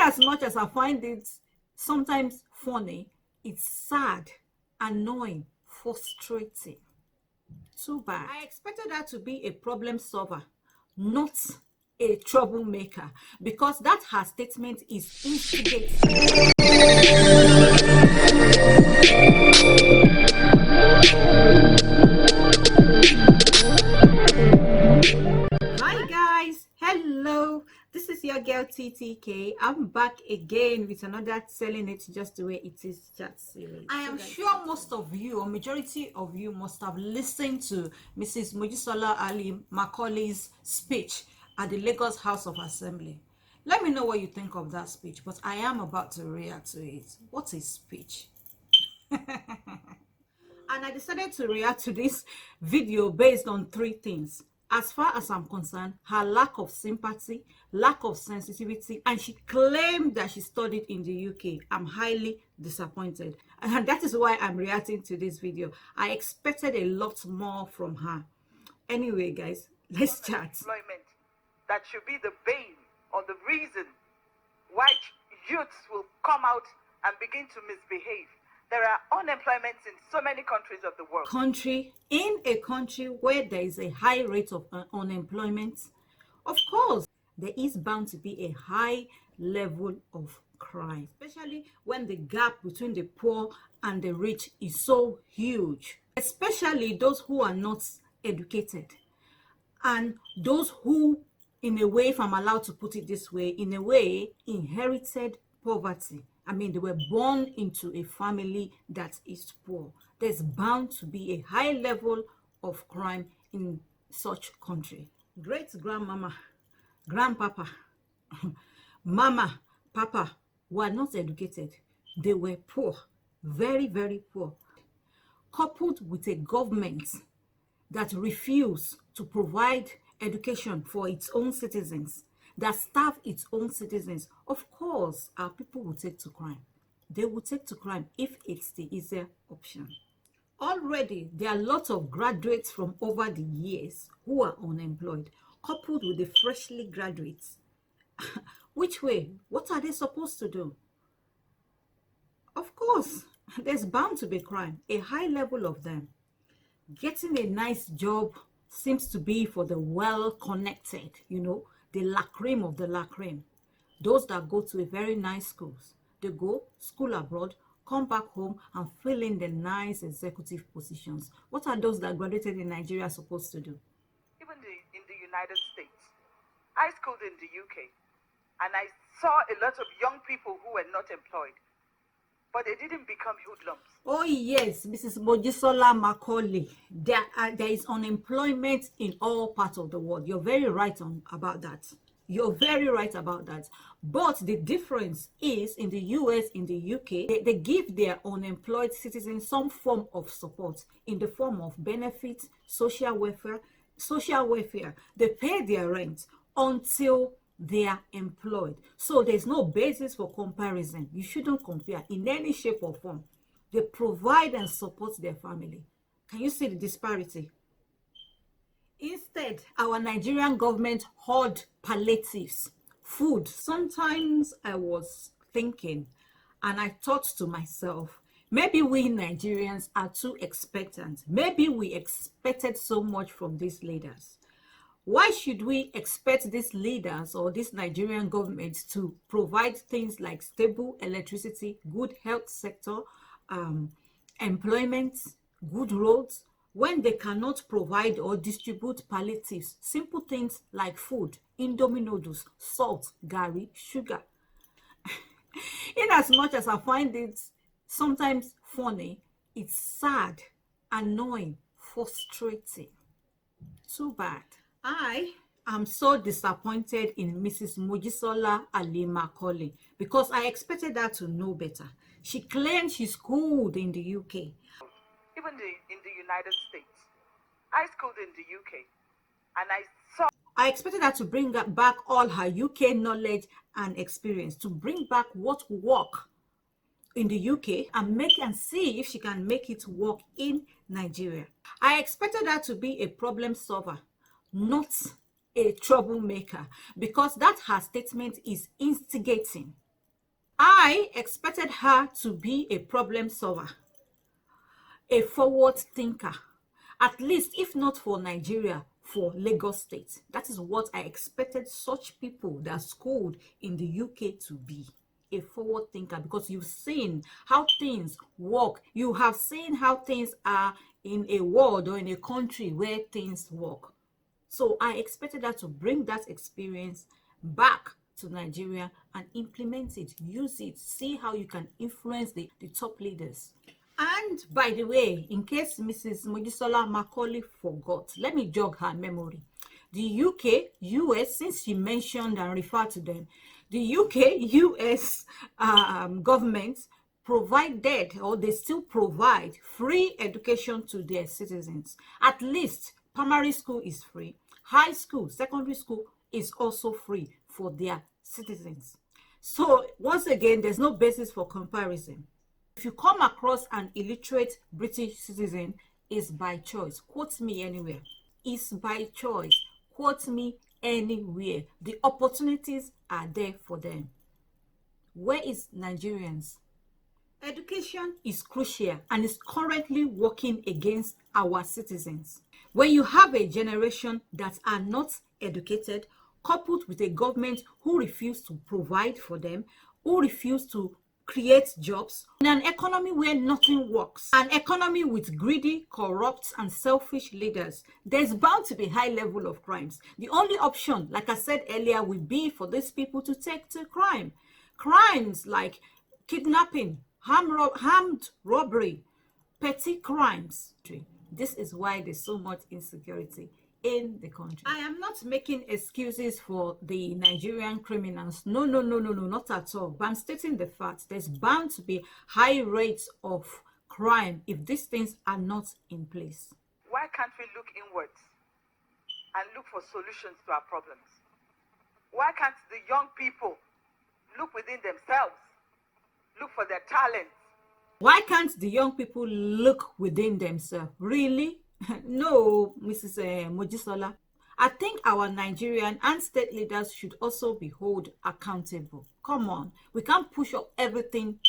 as much as I find it sometimes funny, it's sad, annoying, frustrating. Too bad. I expected her to be a problem solver, not a troublemaker, because that her statement is instigating. Hi guys, hello, this is your girl TTK. I'm back again with another Telling It Just the Way It Is chat series. I am sure most of you, or majority of you, must have listened to Mrs. Mojisola Alli-Macaulay's speech at the Lagos House of Assembly. Let me know what you think of that speech, but I am about to react to it. What is speech? And I decided to react to this video based on three things. As far as I'm concerned, her lack of sympathy, lack of sensitivity, and she claimed that she studied in the UK. I'm highly disappointed. And that is why I'm reacting to this video. I expected a lot more from her. Anyway, guys, let's chat. Employment that should be the bane or the reason why youths will come out and begin to misbehave. There are unemployments in so many countries of the world. In a country where there is a high rate of unemployment, of course, there is bound to be a high level of crime, especially when the gap between the poor and the rich is so huge, especially those who are not educated and those who, in a way, if I'm allowed to put it this way, in a way, inherited poverty. I mean, they were born into a family that is poor. There's bound to be a high level of crime in such country. Great grandmama, grandpapa, mama, papa were not educated. They were poor, very, very poor. Coupled with a government that refused to provide education for its own citizens, that starve its own citizens, of course, our people will take to crime. They will take to crime if it's the easier option. Already, there are lots of graduates from over the years who are unemployed, coupled with the freshly graduates. Which way? What are they supposed to do? Of course, there's bound to be crime, a high level of them. Getting a nice job seems to be for the well-connected, you know, the la creme of the la creme. Those that go to a very nice schools. They go school abroad, come back home and fill in the nice executive positions. What are those that graduated in Nigeria supposed to do? Even in the United States, I schooled in the UK and I saw a lot of young people who were not employed, but they didn't become hoodlums. Oh yes, Mrs. Mojisola Macaulay. There is unemployment in all parts of the world. You're very right about that. You're very right about that. But the difference is in the US, in the UK, they give their unemployed citizens some form of support in the form of benefits, social welfare. They pay their rent until they are employed. So there's no basis for comparison. You shouldn't compare in any shape or form. They provide and support their family. Can you see the disparity? Instead, our Nigerian government hoard palliatives, food. Sometimes I was thinking and I thought to myself, maybe we Nigerians are too expectant. Maybe we expected so much from these leaders. Why should we expect these leaders or this Nigerian government to provide things like stable electricity, good health sector, employment, good roads, when they cannot provide or distribute palliatives, simple things like food, Indomie noodles, salt, garri, sugar? In as much as I find it sometimes funny, it's sad, annoying, frustrating. Too bad. I am so disappointed in Mrs. Mojisola Alli-Macaulay because I expected her to know better. She claimed she schooled in the UK. Even in the United States, I schooled in the UK and I expected her to bring back all her UK knowledge and experience, to bring back what worked in the UK and see if she can make it work in Nigeria. I expected her to be a problem solver, not a troublemaker, because that her statement is instigating. I expected her to be a problem solver, a forward thinker, at least if not for Nigeria, for Lagos State. That is what I expected such people that schooled in the UK to be. A forward thinker, because you've seen how things work. You have seen how things are in a world or in a country where things work. So I expected her to bring that experience back to Nigeria and implement it, use it, see how you can influence the top leaders. And by the way, in case Mrs. Mojisola Macaulay forgot, let me jog her memory. The UK, US, since she mentioned and referred to them, the UK, US governments provided, or they still provide, free education to their citizens. At least primary school is free. High school, secondary school is also free for their citizens. So once again, there's no basis for comparison. If you come across an illiterate British citizen, it's by choice. Quote me anywhere. It's by choice. Quote me anywhere. The opportunities are there for them. Where is Nigerians? Education is crucial and is currently working against our citizens. When you have a generation that are not educated, coupled with a government who refuse to provide for them, who refuse to create jobs, in an economy where nothing works, an economy with greedy, corrupt, and selfish leaders, there's bound to be high level of crimes. The only option, like I said earlier, will be for these people to take to crime. Crimes like kidnapping, armed robbery, petty crimes. This is why there's so much insecurity in the country. I am not making excuses for the Nigerian criminals. No, not at all. But I'm stating the fact there's bound to be high rates of crime if these things are not in place. Why can't we look inwards and look for solutions to our problems? Why can't the young people look within themselves, look for their talents? Why can't the young people look within themselves? Really? No, Mrs. Mojisola. I think our Nigerian and state leaders should also be held accountable. Come on, we can't push up everything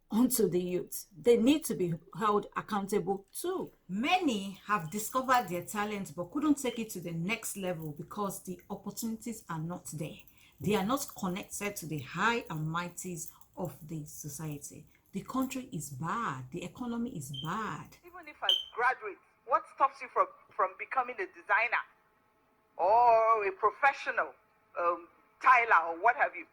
onto the youth. They need to be held accountable too. Many have discovered their talent but couldn't take it to the next level because the opportunities are not there. They are not connected to the high and mighties of the society. The country is bad. The economy is bad. Even if as graduates, what stops you from becoming a designer or a professional tiler or what have you?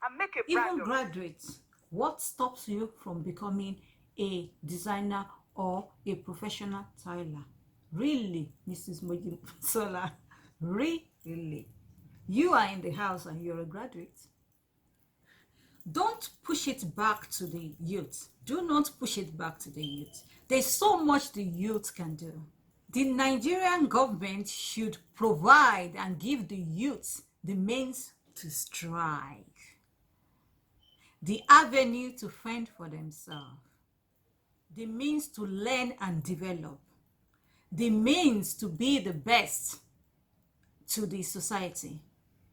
And make a brand. Even graduates, what stops you from becoming a designer or a professional tiler? Really, Mrs. Mojisola? Really? You are in the house and you're a graduate. Don't push it back to the youth. Do not push it back to the youth. There's so much the youth can do. The Nigerian government should provide and give the youth the means to strive, the avenue to fend for themselves, the means to learn and develop, the means to be the best to the society.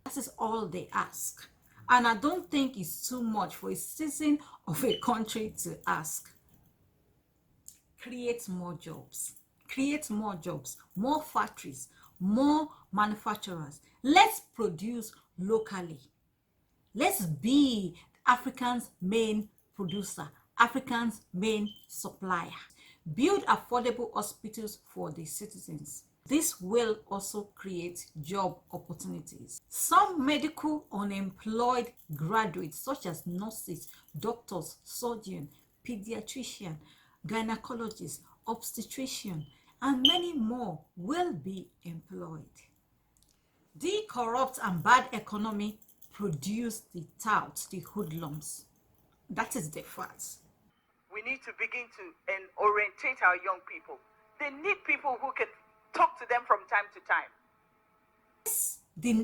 That is all they ask. And I don't think it's too much for a citizen of a country to ask. Create more jobs. Create more jobs, more factories, more manufacturers. Let's produce locally. Let's be Africa's main producer, Africa's main supplier. Build affordable hospitals for the citizens. This will also create job opportunities. Some medical unemployed graduates, such as nurses, doctors, surgeons, pediatricians, gynecologists, obstetricians, and many more will be employed. The corrupt and bad economy produce the touts, the hoodlums. That is the fact. We need to begin to orientate our young people. They need people who can talk to them from time to time.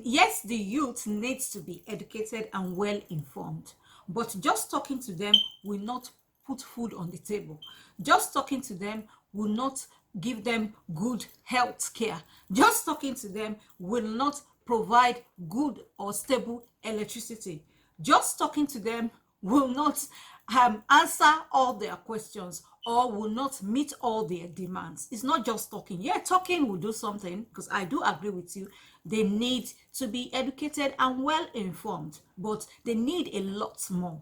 Yes, the youth needs to be educated and well informed, but just talking to them will not put food on the table. Just talking to them will not give them good health care. Just talking to them will not provide good or stable electricity. Just talking to them will not answer all their questions or will not meet all their demands. It's not just talking. Yeah, talking will do something, because I do agree with you. They need to be educated and well informed, but they need a lot more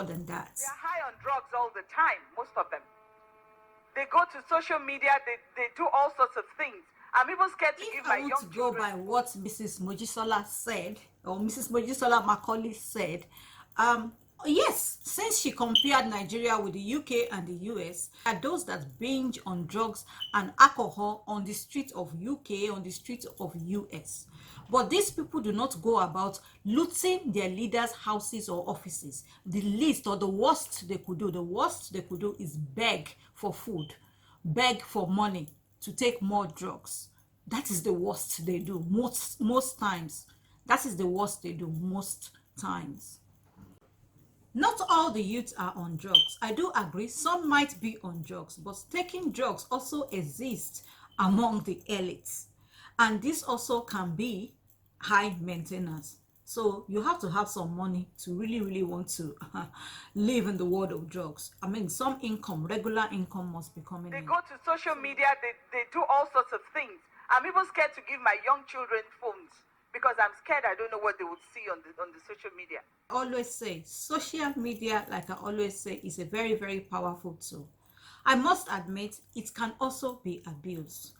than that. They are high on drugs all the time, most of them. They go to social media, they do all sorts of things. I'm even scared to give my young children. If I want to go by what Mrs. Mojisola said, or Mrs. Mojisola Macaulay said, yes, since she compared Nigeria with the UK and the US, are those that binge on drugs and alcohol on the street of UK, on the street of US. But these people do not go about looting their leaders' houses or offices. The least or the worst they could do is beg for food, beg for money to take more drugs. That is the worst they do most times. That is the worst they do most times. Not all the youths are on drugs. I do agree, some might be on drugs, but taking drugs also exists among the elites. And this also can be high maintenance. So you have to have some money to really want to live in the world of drugs. I mean, some income, regular income must be coming in. They go to social media, they do all sorts of things. I'm even scared to give my young children phones because I'm scared I don't know what they would see on the social media. I always say, social media, like I always say, is a very powerful tool. I must admit, it can also be abused.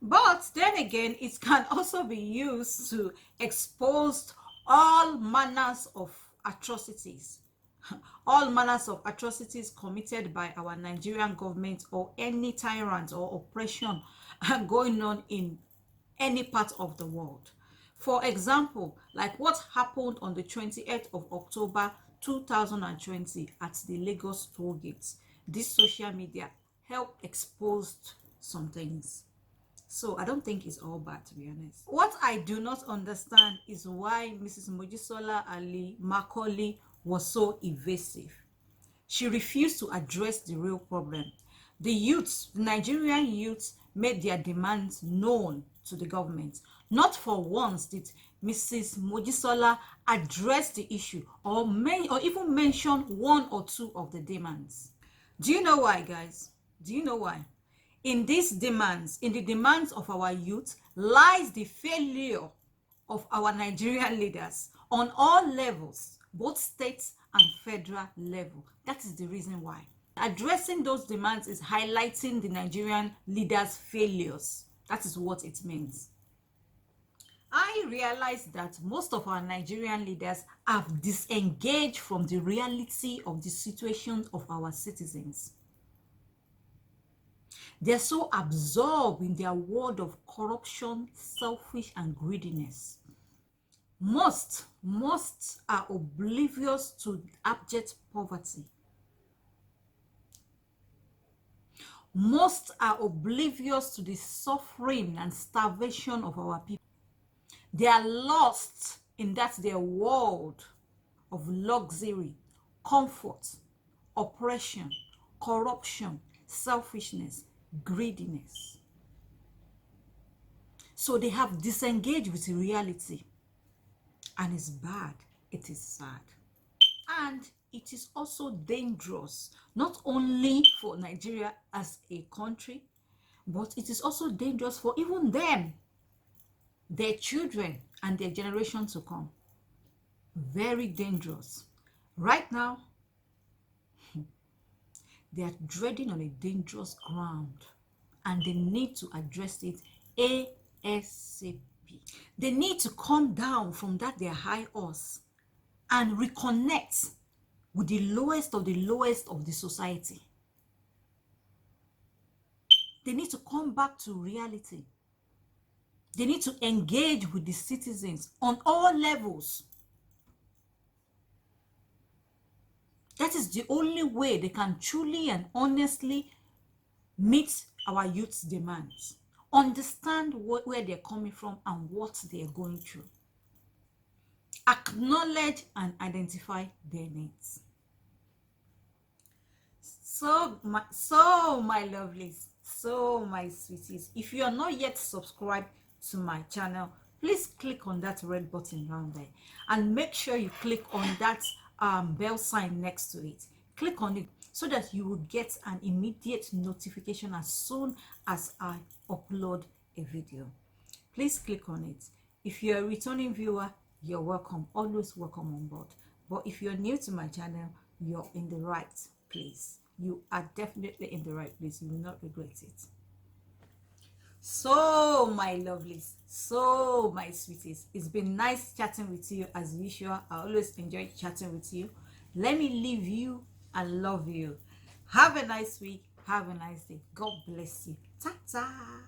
But then again, it can also be used to expose all manners of atrocities. All manners of atrocities committed by our Nigerian government or any tyrant or oppression going on in any part of the world. For example, like what happened on the 28th of October 2020 at the Lagos toll gates. This social media helped expose some things. So I don't think it's all bad, to be honest. What I do not understand is why Mrs. Mojisola Alli-Macaulay was so evasive. She refused to address the real problem. The youths, the Nigerian youths, made their demands known to the government. Not for once did Mrs. Mojisola address the issue or even mention one or two of the demands. Do you know why, guys? Do you know why? In the demands of our youth lies the failure of our Nigerian leaders on all levels, both states and federal level. That is the reason why. Addressing those demands is highlighting the Nigerian leaders' failures. That is what it means. I realize that most of our Nigerian leaders have disengaged from the reality of the situation of our citizens. They're so absorbed in their world of corruption, selfish, and greediness. Most are oblivious to abject poverty. Most are oblivious to the suffering and starvation of our people. They are lost in their world of luxury, comfort, oppression, corruption, selfishness, greediness. So they have disengaged with reality, and it's bad. It is sad, and it is also dangerous, not only for Nigeria as a country, but it is also dangerous for even them, their children, and their generation to come. Very dangerous. Right now, they are treading on a dangerous ground, and they need to address it ASAP. They need to come down from their high horse and reconnect with the lowest of the society. They need to come back to reality. They need to engage with the citizens on all levels. That is the only way they can truly and honestly meet our youth's demands. Understand where they're coming from and what they're going through. Acknowledge and identify their needs. So my lovelies, so my sweeties, if you are not yet subscribed to my channel, please click on that red button down there and make sure you click on that bell sign next to it. Click on it so that you will get an immediate notification as soon as I upload a video. Please click on it. If you're a returning viewer, you're welcome, always welcome on board. But if you're new to my channel, you're in the right place. You are definitely in the right place. You will not regret it. So my lovelies, so my sweeties, it's been nice chatting with you as usual. I always enjoy chatting with you. Let me leave you and love you. Have a nice week. Have a nice day. God bless you. Ta-ta.